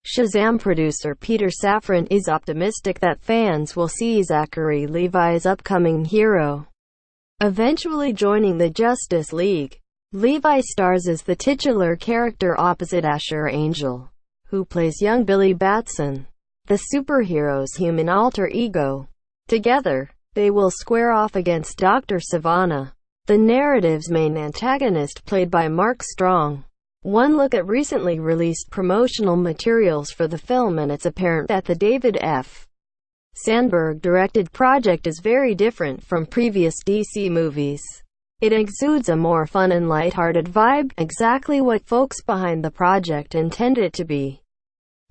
Shazam producer Peter Safran is optimistic that fans will see Zachary Levi's upcoming hero eventually joining the Justice League. Levi stars as the titular character opposite Asher Angel, who plays young Billy Batson, the superhero's human alter ego. Together, they will square off against Doctor Sivana, the narrative's main antagonist played by Mark Strong. One look at recently released promotional materials for the film and it's apparent that the David F. Sandberg-directed project is very different from previous DC movies. It exudes a more fun and lighthearted vibe, exactly what folks behind the project intended it to be.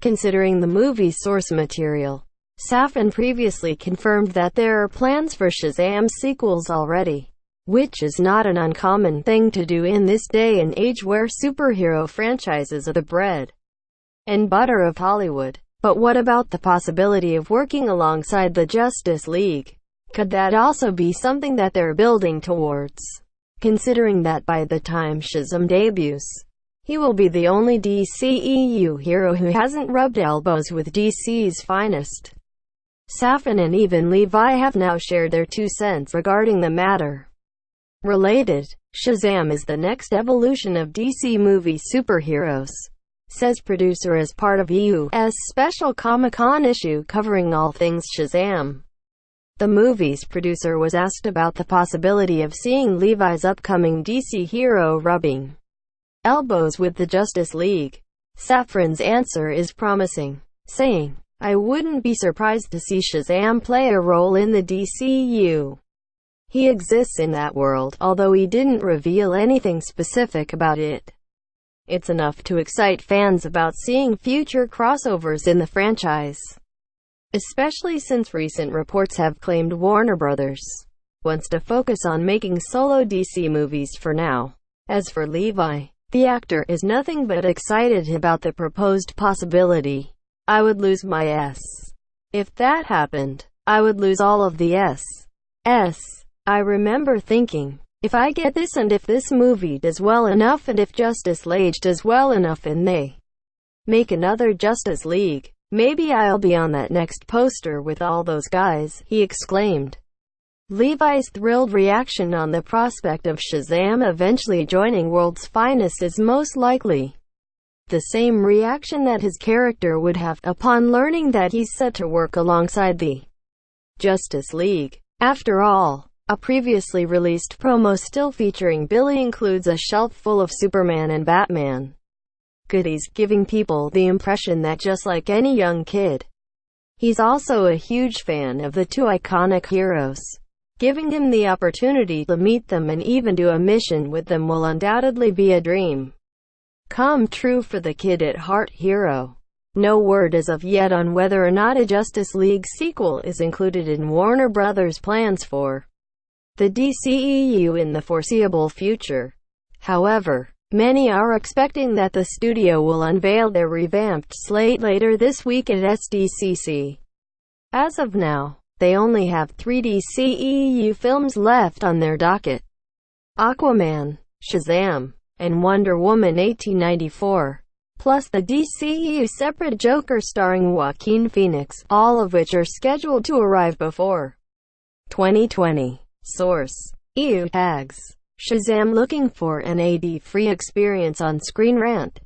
Considering the movie's source material, Safran previously confirmed that there are plans for Shazam sequels already, which is not an uncommon thing to do in this day and age where superhero franchises are the bread and butter of Hollywood. But what about the possibility of working alongside the Justice League? Could that also be something that they're building towards? Considering that by the time Shazam debuts, he will be the only DCEU hero who hasn't rubbed elbows with DC's finest. Safran and even Levi have now shared their 2 cents regarding the matter. Related, Shazam is the next evolution of DC movie superheroes, says producer as part of EU's special Comic-Con issue covering all things Shazam. The movie's producer was asked about the possibility of seeing Levi's upcoming DC hero rubbing elbows with the Justice League. Safran's answer is promising, saying, "I wouldn't be surprised to see Shazam play a role in the DCU. He exists in that world, although he didn't reveal anything specific about it. It's enough to excite fans about seeing future crossovers in the franchise, especially since recent reports have claimed Warner Bros. Wants to focus on making solo DC movies for now." As for Levi, the actor is nothing but excited about the proposed possibility. "I would lose my S. If that happened, I would lose all of the S. I remember thinking, if I get this and if this movie does well enough and if Justice Leauge does well enough and they make another Justice League, maybe I'll be on that next poster with all those guys," he exclaimed. Levi's thrilled reaction on the prospect of Shazam eventually joining World's Finest is most likely the same reaction that his character would have upon learning that he's set to work alongside the Justice League. After all, a previously released promo still featuring Billy includes a shelf full of Superman and Batman goodies, giving people the impression that just like any young kid, he's also a huge fan of the 2 iconic heroes. Giving him the opportunity to meet them and even do a mission with them will undoubtedly be a dream come true for the kid-at-heart hero. No word as of yet on whether or not a Justice League sequel is included in Warner Bros.' plans for the DCEU in the foreseeable future. However, many are expecting that the studio will unveil their revamped slate later this week at SDCC. As of now, they only have 3 DCEU films left on their docket: Aquaman, Shazam, and Wonder Woman 1894, plus the DCEU-separate Joker starring Joaquin Phoenix, all of which are scheduled to arrive before 2020. Source: EU tags. Shazam looking for an AD-free experience on Screen Rant.